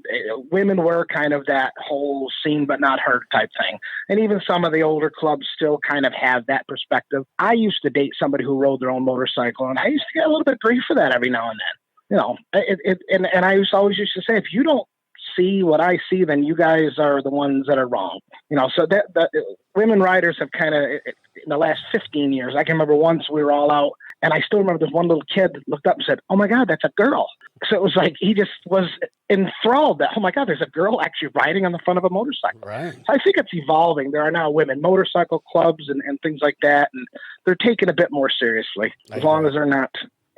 women were kind of that whole seen but not heard type thing. And even some of the older clubs still kind of have that perspective. I used to date somebody who rode their own motorcycle, and I used to get a little bit of grief for that every now and then. And I always used to say, if you don't see what I see, then you guys are the ones that are wrong. So that women riders have kind of, in the last 15 years, I can remember once we were all out, and I still remember this one little kid looked up and said, "Oh my God, that's a girl." So it was like, he just was enthralled that, oh my God, there's a girl actually riding on the front of a motorcycle. Right. So I think it's evolving. There are now women motorcycle clubs and things like that, and they're taken a bit more seriously, as long as they're not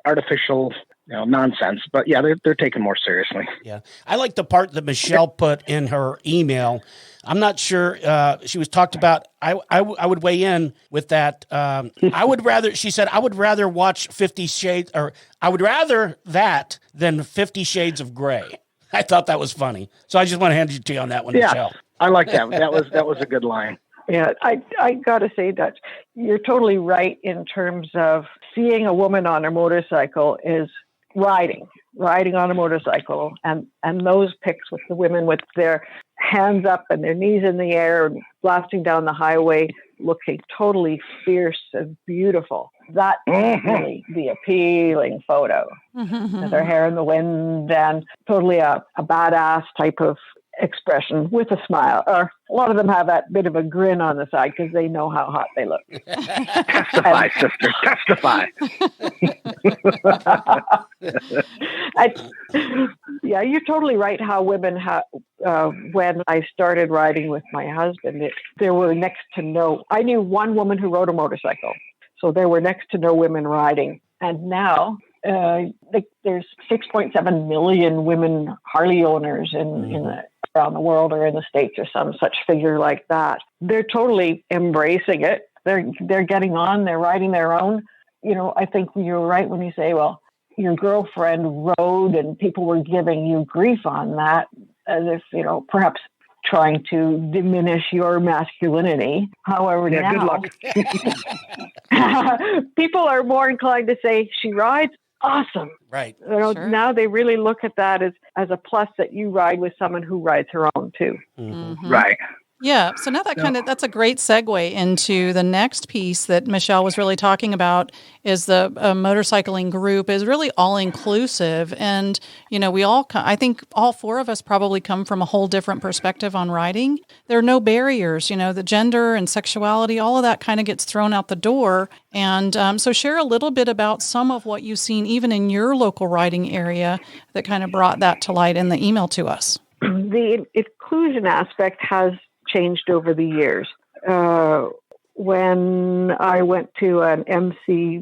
artificial nonsense. But yeah, they're taken more seriously. Yeah. I like the part that Michelle put in her email. I'm not sure. She was talked about. I would weigh in with that. She said, I would rather watch 50 Shades, or I would rather that than 50 Shades of Grey. I thought that was funny. So I just want to hand it to you on that one, Michelle. I like that. That was a good line. Yeah, I got to say, Dutch, you're totally right in terms of seeing a woman on a motorcycle is riding on a motorcycle, and those pics with the women with their hands up and their knees in the air and blasting down the highway, looking totally fierce and beautiful. That's really the appealing photo. With their hair in the wind and totally a badass type of expression with a smile. Or a lot of them have that bit of a grin on the side because they know how hot they look. Testify, sister, testify. Yeah, you're totally right how women when I started riding with my husband, there were next to no. I knew one woman who rode a motorcycle. So there were next to no women riding. And now there's 6.7 million women Harley owners around the world, or in the States, or some such figure like that. They're totally embracing it. They're getting on. They're riding their own. I think you're right when you say, well, your girlfriend rode and people were giving you grief on that, as if, perhaps trying to diminish your masculinity. However, now, good luck. people are more inclined to say, she rides awesome. Right. Sure. Now they really look at that as a plus, that you ride with someone who rides her own too. Mm-hmm. Right. Yeah, so now that's a great segue into the next piece that Michelle was really talking about, is the motorcycling group is really all inclusive. And, I think all four of us probably come from a whole different perspective on riding. There are no barriers, the gender and sexuality, all of that kind of gets thrown out the door. And so share a little bit about some of what you've seen even in your local riding area that kind of brought that to light in the email to us. The inclusion aspect has changed over the years. When I went to an MC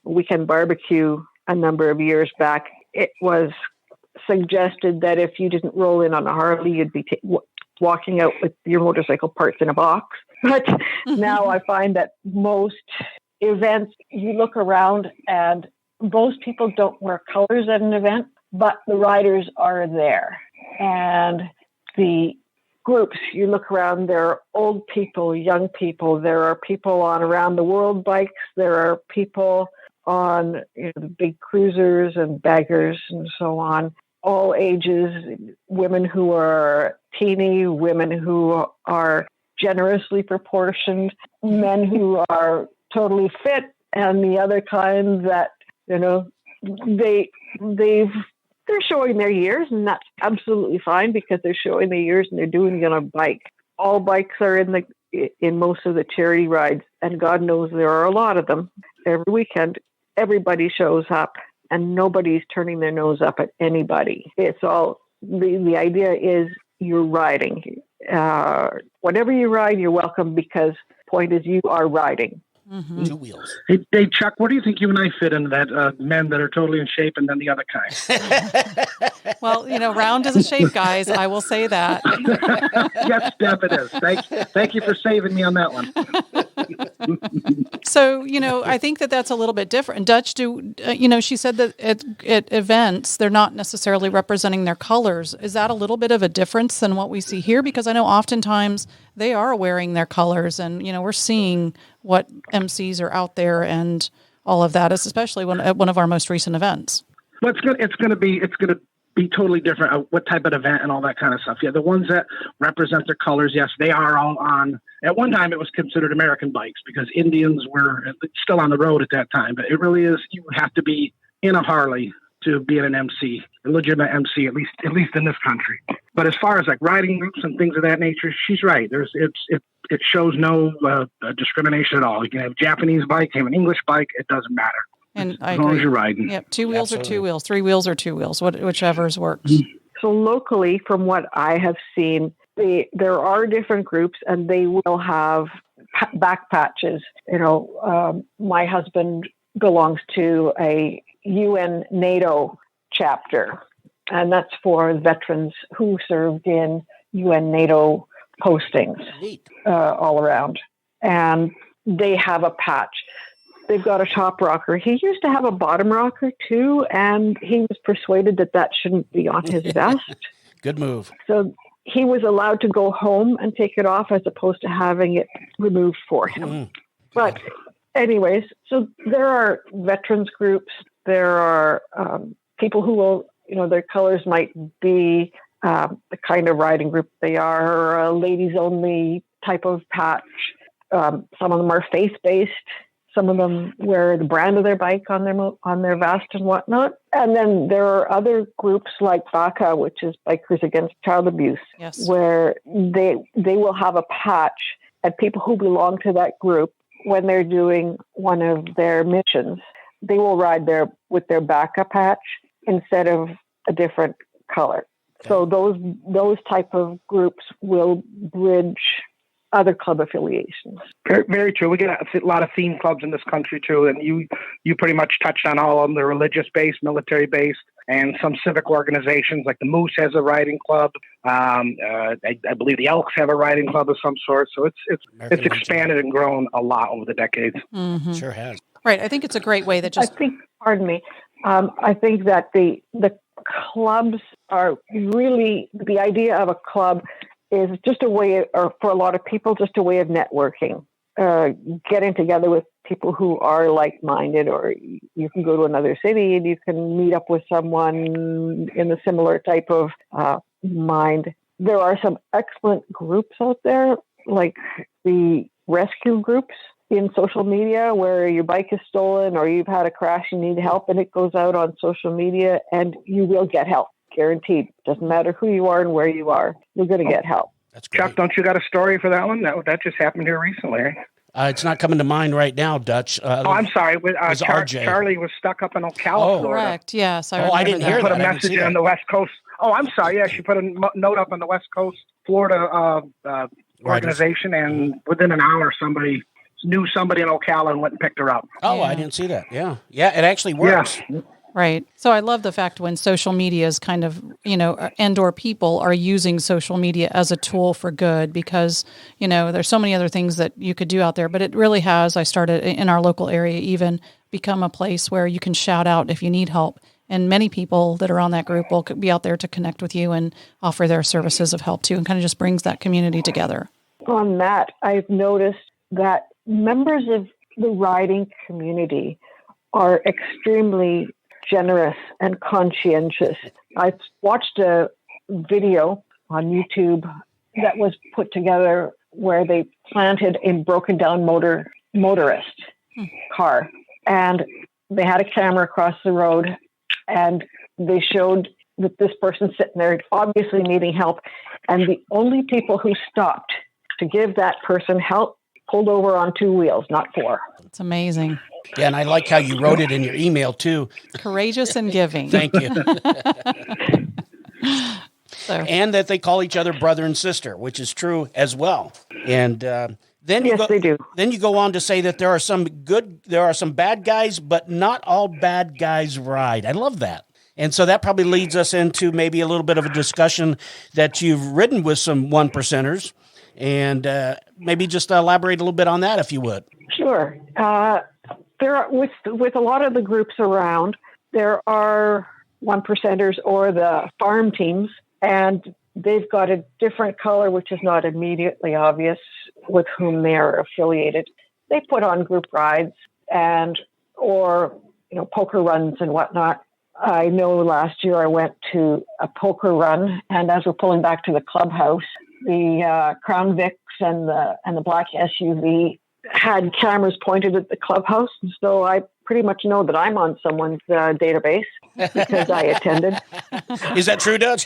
weekend barbecue a number of years back, it was suggested that if you didn't roll in on a Harley, you'd be walking out with your motorcycle parts in a box. But now I find that most events, you look around and most people don't wear colors at an event, but the riders are there. And the groups, you look around, there are old people, young people, there are people on around the world bikes, there are people on the big cruisers and baggers and so on, all ages, women who are teeny, women who are generously proportioned, men who are totally fit, and the other kind that, they're showing their years, and that's absolutely fine because they're showing their years and they're doing it on a bike. All bikes are in most of the charity rides, and God knows there are a lot of them. Every weekend, everybody shows up, and nobody's turning their nose up at anybody. It's all the idea is you're riding. Whatever you ride, you're welcome, because point is you are riding. Mm-hmm. 2 wheels. Hey, Chuck, what do you think you and I fit into that men that are totally in shape and then the other kind? Well, round is a shape, guys. I will say that. Yes, Deb, it is. Thank you for saving me on that one. So, I think that's a little bit different. Dutch, she said that at events, they're not necessarily representing their colors. Is that a little bit of a difference than what we see here? Because I know oftentimes they are wearing their colors, and, we're seeing what MCs are out there and all of that, especially at one of our most recent events. Well, it's going to be totally different. What type of event and all that kind of stuff. Yeah, the ones that represent their colors, yes, they are all on. At one time, it was considered American bikes because Indians were still on the road at that time. But it really is. You have to be in a Harley to be an MC, a legitimate MC, at least in this country. But as far as like riding groups and things of that nature, she's right. It shows no discrimination at all. You can have a Japanese bike, have an English bike. It doesn't matter. And as long as you're riding. Yep, 2 wheels or 2 wheels, 3 wheels or 2 wheels, whichever's works. So locally, from what I have seen, there are different groups, and they will have back patches. My husband belongs to a UN NATO chapter, and that's for veterans who served in UN NATO postings all around. And they have a patch. They've got a top rocker. He used to have a bottom rocker too, and he was persuaded that shouldn't be on his vest. Good move. So he was allowed to go home and take it off as opposed to having it removed for him. But anyways, so there are veterans groups. There are people who will, their colors might be the kind of riding group they are, or a ladies only type of patch. Some of them are faith-based. Some of them wear the brand of their bike on their vest and whatnot. And then there are other groups like BACA, which is Bikers Against Child Abuse, where they will have a patch, and people who belong to that group, when they're doing one of their missions, they will ride with their BACA patch instead of a different color. So those type of groups will bridge other club affiliations. Very, very true. We get a lot of theme clubs in this country too, and you pretty much touched on all of them. They're religious-based, military-based, and some civic organizations like the Moose has a riding club. I believe the Elks have a riding club of some sort. So it's expanded and grown a lot over the decades. Mm-hmm. Sure has. Right. I think it's a great way that just. I think that the clubs are really, the idea of a club is just a way, or for a lot of people, just a way of networking, getting together with people who are like-minded, or you can go to another city and you can meet up with someone in a similar type of mind. There are some excellent groups out there, like the rescue groups in social media, where your bike is stolen or you've had a crash and need help, and it goes out on social media and you will get help, guaranteed. Doesn't matter who you are and where you are, you're going to get help. That's great. Chuck, don't you got a story for that one? That just happened here recently. It's not coming to mind right now, Dutch. I'm sorry. Charlie was stuck up in Ocala, Florida. Correct. Yes. I didn't hear that. She put a message on the West Coast. Oh, I'm sorry. Yeah, she put a note up on the West Coast, Florida organization, and within an hour, somebody knew somebody in Ocala and went and picked her up. Oh, I didn't see that. Yeah. Yeah, it actually works. Yeah. Right. So I love the fact when social media is kind of, and or people are using social media as a tool for good, because, there's so many other things that you could do out there, but it really has, I started in our local area, even become a place where you can shout out if you need help. And many people that are on that group will be out there to connect with you and offer their services of help too, and kind of just brings that community together. On that, I've noticed that members of the riding community are extremely generous and conscientious. I watched a video on YouTube that was put together where they planted a broken down motorist car, and they had a camera across the road, and they showed that this person sitting there obviously needing help, and the only people who stopped to give that person help pulled over on 2 wheels, not 4. It's amazing. Yeah, and I like how you wrote it in your email, too. Courageous and giving. Thank you. And that they call each other brother and sister, which is true as well. And then they do. Then you go on to say that there are some bad guys, but not all bad guys ride. I love that. And so that probably leads us into maybe a little bit of a discussion that you've ridden with some one percenters. And maybe just elaborate a little bit on that, if you would. Sure. There are, with a lot of the groups around, there are one percenters or the farm teams, and they've got a different color, which is not immediately obvious with whom they are affiliated. They put on group rides or poker runs and whatnot. I know last year I went to a poker run, and as we're pulling back to the clubhouse, the Crown Vics and the black SUV had cameras pointed at the clubhouse, and so I pretty much know that I'm on someone's database because I attended. Is that true, Dutch?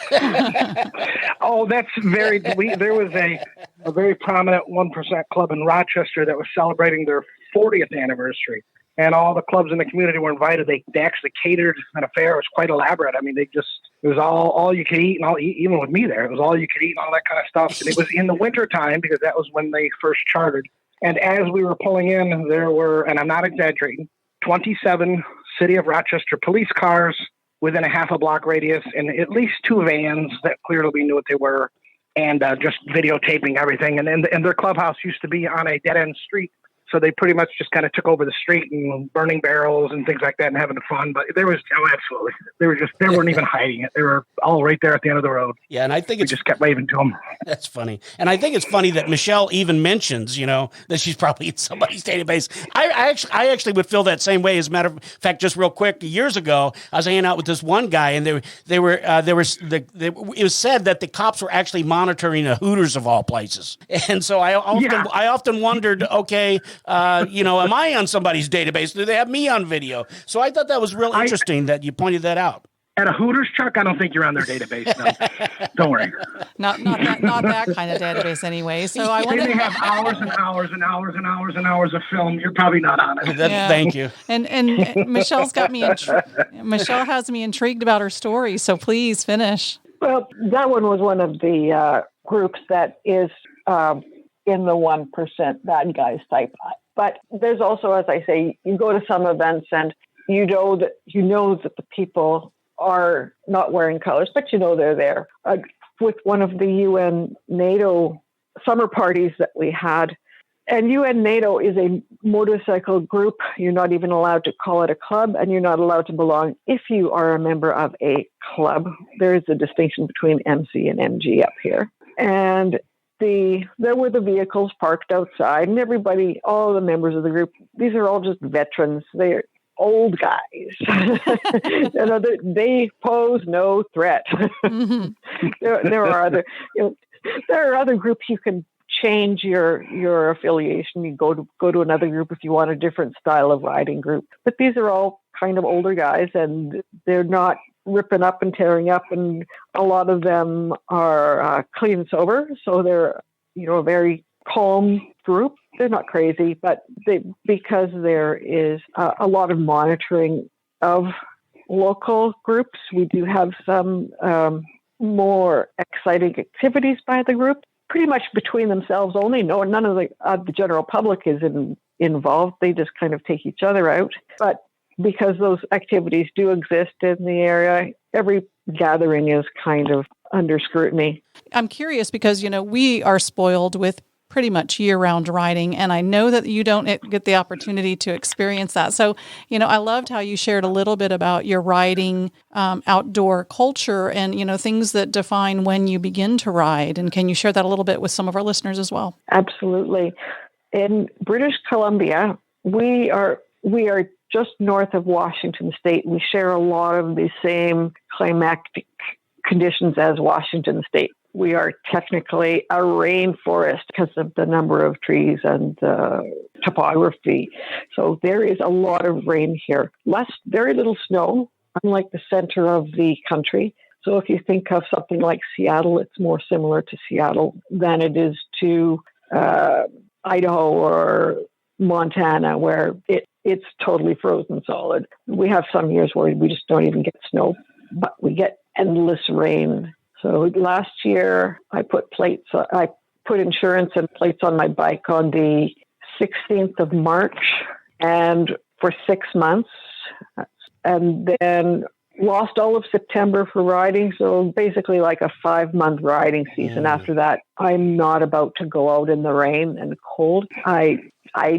Oh, that's very. There was a very prominent 1% club in Rochester that was celebrating their 40th anniversary, and all the clubs in the community were invited. They actually catered an affair. It was quite elaborate. I mean, it was all you could eat, and even with me there, it was all you could eat and all that kind of stuff. And it was in the winter time because that was when they first chartered. And as we were pulling in, there were, and I'm not exaggerating, 27 City of Rochester police cars within a half a block radius, and at least 2 vans that clearly we knew what they were, and just videotaping everything. And their clubhouse used to be on a dead-end street, so they pretty much just kind of took over the street and burning barrels and things like that and having fun. But there was, absolutely. They weren't even hiding it. They were all right there at the end of the road. Yeah, and I think we just kept waving to them. That's funny. And I think it's funny that Michelle even mentions, that she's probably in somebody's database. I actually would feel that same way. As a matter of fact, just real quick, years ago, I was hanging out with this one guy, and it was said that the cops were actually monitoring a Hooters of all places. And so I often wondered, okay, am I on somebody's database? Do they have me on video? So I thought that was real interesting that you pointed that out. At a Hooters, Chuck, I don't think you're on their database. No. Don't worry. Not that kind of database anyway. So I want to have hours and hours and hours and hours and hours of film. You're probably not on it. Thank you. And Michelle's got me. Michelle has me intrigued about her story. So please finish. Well, that one was one of the groups that is in the 1% bad guys type. But there's also, as I say, you go to some events and you know that the people are not wearing colors, but they're there. With one of the UN NATO summer parties that we had, and UN NATO is a motorcycle group. You're not even allowed to call it a club, and you're not allowed to belong if you are a member of a club. There is a distinction between MC and MG up here. And there were the vehicles parked outside, and everybody, all the members of the group, these are all just veterans. They're old guys. They pose no threat. Mm-hmm. There are other groups you can change your affiliation. You go to another group if you want a different style of riding group. But these are all kind of older guys, and they're not ripping up and tearing up, and a lot of them are clean and sober, so they're a very calm group. They're not crazy, but because there is a lot of monitoring of local groups, we do have some more exciting activities by the group, pretty much between themselves only. No, none of the general public is involved. They just kind of take each other out. But because those activities do exist in the area, every gathering is kind of under scrutiny. I'm curious because, we are spoiled with pretty much year-round riding, and I know that you don't get the opportunity to experience that. So, I loved how you shared a little bit about your riding outdoor culture and, things that define when you begin to ride. And can you share that a little bit with some of our listeners as well? Absolutely. In British Columbia, we are just north of Washington State. We share a lot of the same climatic conditions as Washington State. We are technically a rainforest because of the number of trees and topography. So there is a lot of rain here. Very little snow, unlike the center of the country. So if you think of something like Seattle, it's more similar to Seattle than it is to Idaho or Montana, where it's totally frozen solid. We have some years where we just don't even get snow, but we get endless rain. So last year, I put insurance and plates on my bike on the 16th of March, and for 6 months, and then lost all of September for riding. So basically like a 5-month riding season. After that, I'm not about to go out in the rain and cold. I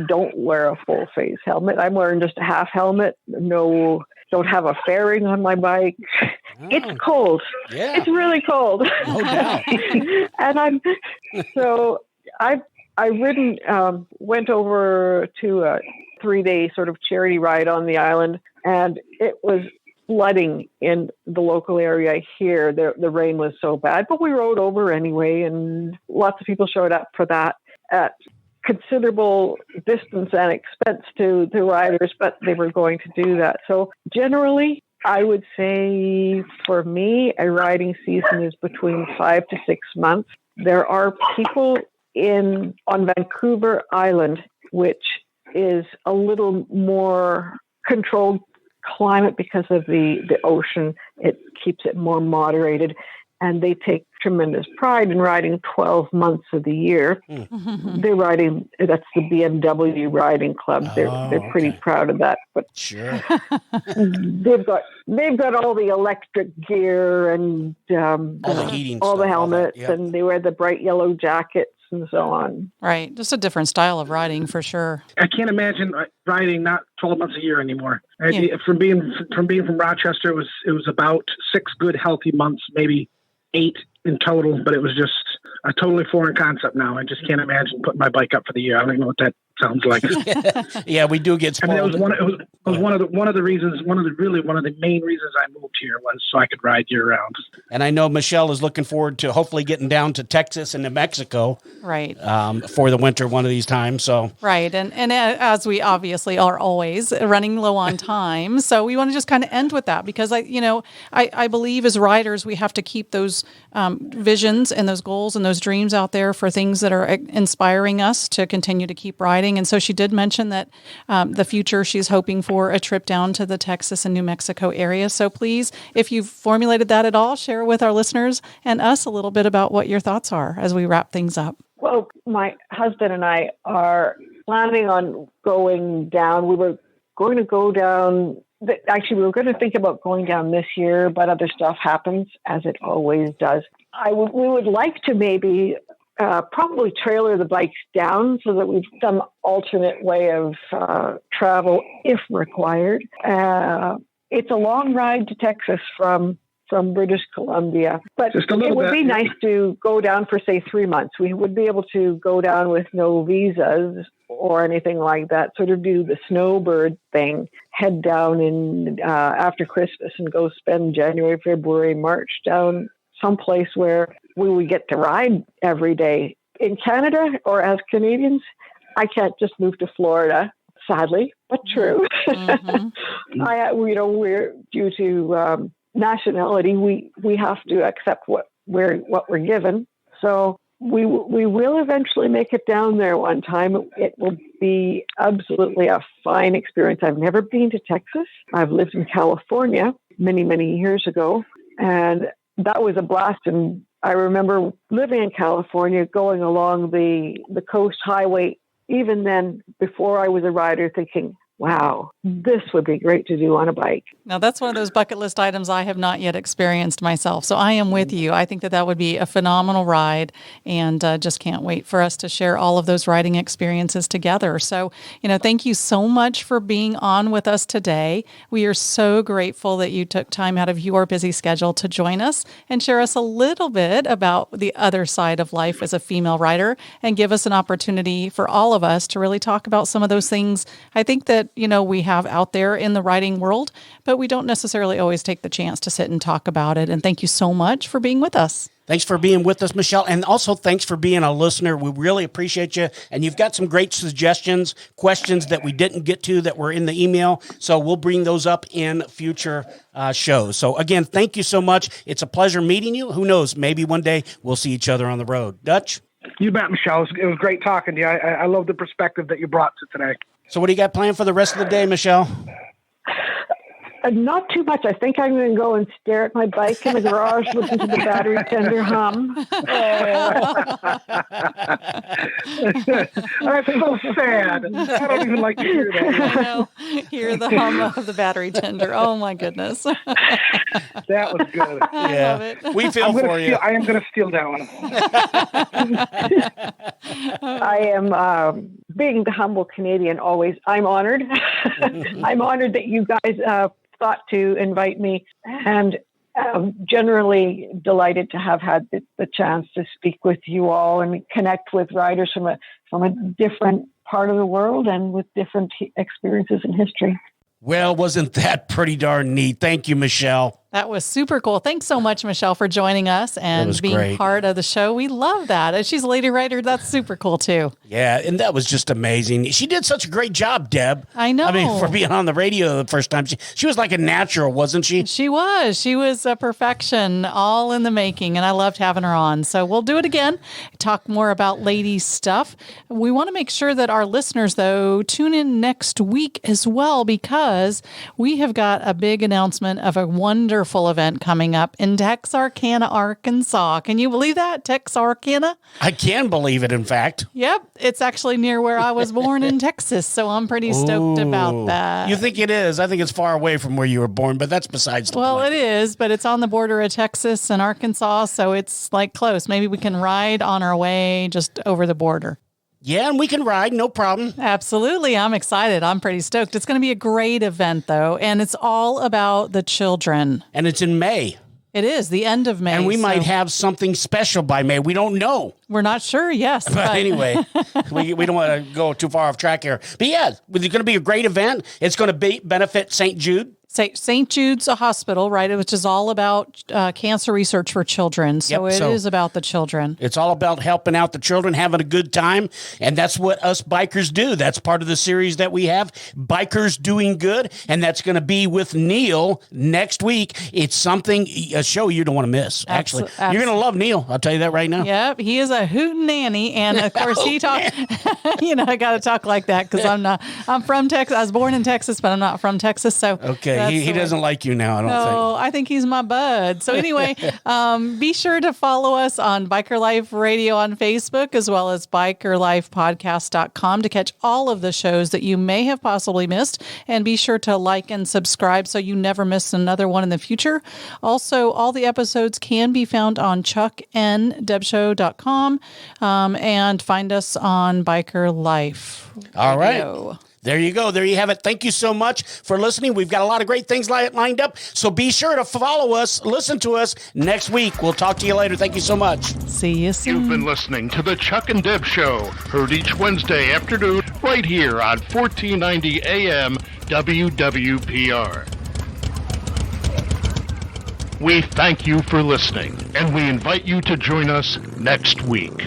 don't wear a full face helmet. I'm wearing just a half helmet. No, don't have a fairing on my bike. Oh. It's cold. Yeah. It's really cold. No doubt. And went over to a 3-day sort of charity ride on the island, and it was flooding in the local area here. The rain was so bad, but we rode over anyway, and lots of people showed up for that at considerable distance and expense to the riders, but they were going to do that. So generally, I would say for me, a riding season is between 5 to 6 months. There are people on Vancouver Island, which is a little more controlled climate because of the ocean. It keeps it more moderated, and they take tremendous pride in riding 12 months of the year. Mm-hmm. They're riding, that's the BMW riding club. They're pretty proud of that. But sure. they've got all the electric gear and all the helmets, and they wear the bright yellow jackets and so on. Right. Just a different style of riding for sure. I can't imagine riding not 12 months a year anymore. Yeah. From being from Rochester, it was about 6 good healthy months, maybe 8 in total, but it was just a totally foreign concept now. I just can't imagine putting my bike up for the year. I don't even know what that sounds like. Yeah, we do get spoiled. I mean, it was one of the main reasons I moved here was so I could ride year round. And I know Michelle is looking forward to hopefully getting down to Texas and New Mexico, right, for the winter one of these times. So right, and as we obviously are always running low on time, so we want to just kind of end with that because I believe as riders we have to keep those visions and those goals and those dreams out there for things that are inspiring us to continue to keep riding. And so she did mention that the future she's hoping for a trip down to the Texas and New Mexico area. So please, if you've formulated that at all, share with our listeners and us a little bit about what your thoughts are as we wrap things up. Well, my husband and I are planning on going down. We were going to go down. Actually, we were going to think about going down this year, but other stuff happens, as it always does. We would like to maybe probably trailer the bikes down so that we've some alternate way of travel if required. It's a long ride to Texas from British Columbia, but it would be nice to go down for, say, 3 months. We would be able to go down with no visas or anything like that, sort of do the snowbird thing, head down in after Christmas and go spend January, February, March down someplace where we would get to ride every day. In Canada, or as Canadians, I can't just move to Florida, sadly, but true. Mm-hmm. We're due to nationality, we have to accept what we're given. So we will eventually make it down there one time. It will be absolutely a fine experience. I've never been to Texas. I've lived in California many, many years ago, and that was a blast. And I remember living in California, going along the coast highway, even then, before I was a rider, thinking, wow, this would be great to do on a bike. Now, that's one of those bucket list items I have not yet experienced myself. So I am with you. I think that would be a phenomenal ride, and just can't wait for us to share all of those riding experiences together. So, thank you so much for being on with us today. We are so grateful that you took time out of your busy schedule to join us and share us a little bit about the other side of life as a female rider, and give us an opportunity for all of us to really talk about some of those things I think that we have out there in the riding world, but we don't necessarily always take the chance to sit and talk about it. And thank you so much for being with us. Thanks for being with us, Michelle. And also thanks for being a listener. We really appreciate you. And you've got some great suggestions, questions that we didn't get to that were in the email. So we'll bring those up in future shows. So again, thank you so much. It's a pleasure meeting you. Who knows? Maybe one day we'll see each other on the road. Dutch? You bet, Michelle. It was great talking to you. I love the perspective that you brought to today. So what do you got planned for the rest of the day, Michelle? Not too much. I think I'm going to go and stare at my bike in the garage, listen to the battery tender hum. That's so sad. I don't even like to hear that. I know. Hear the hum of the battery tender. Oh, my goodness. That was good. I love it. We feel for you. I am going to steal that one. I am, being the humble Canadian always, I'm honored. I'm honored that you guys thought to invite me, and generally delighted to have had the chance to speak with you all and connect with riders from a different part of the world and with different experiences in history. Well, wasn't that pretty darn neat? Thank you, Michelle. That was super cool. Thanks so much, Michelle, for joining us and being great. Part of the show. We love that. And she's a lady writer. That's super cool, too. Yeah, and that was just amazing. She did such a great job, Deb. I know. I mean, for being on the radio the first time. She was like a natural, wasn't she? She was. She was a perfection, all in the making, and I loved having her on. So we'll do it again, talk more about ladies stuff. We want to make sure that our listeners, though, tune in next week as well, because we have got a big announcement of a wonderful event coming up in Texarkana, Arkansas. Can you believe that? Texarkana? I can believe it, in fact. Yep. It's actually near where I was born in Texas, so I'm pretty stoked about that. You think it is? I think it's far away from where you were born, but that's besides the point. Well, it is, but it's on the border of Texas and Arkansas, so it's like close. Maybe we can ride on our way just over the border. Yeah, and we can ride, no problem. Absolutely. I'm excited. I'm pretty stoked. It's going to be a great event, though, and it's all about the children. And it's in May. It is, the end of May. And we might have something special by May. We don't know. We're not sure, yes. But anyway, we don't want to go too far off track here. But yeah, it's going to be a great event. It's going to benefit St. Jude. St. Jude's a hospital, right, which is all about cancer research for children. So it is about the children. It's all about helping out the children, having a good time. And that's what us bikers do. That's part of the series that we have, Bikers Doing Good. And that's going to be with Neil next week. It's a show you don't want to miss, actually. You're going to love Neil. I'll tell you that right now. Yep. He is a hootenanny. And, of course, he talks, I got to talk like that because I'm from Texas. I was born in Texas, but I'm not from Texas. So okay. he doesn't like you now, I don't think. No, I think he's my bud. So anyway, be sure to follow us on Biker Life Radio on Facebook, as well as bikerlifepodcast.com to catch all of the shows that you may have possibly missed. And be sure to like and subscribe so you never miss another one in the future. Also, all the episodes can be found on Chuck-n-Deb.com and find us on Biker Life Radio. All right. There you go. There you have it. Thank you so much for listening. We've got a lot of great things lined up. So be sure to follow us, listen to us next week. We'll talk to you later. Thank you so much. See you soon. You've been listening to the Chuck-n-Deb Show, heard each Wednesday afternoon right here on 1490 AM WWPR. We thank you for listening, and we invite you to join us next week.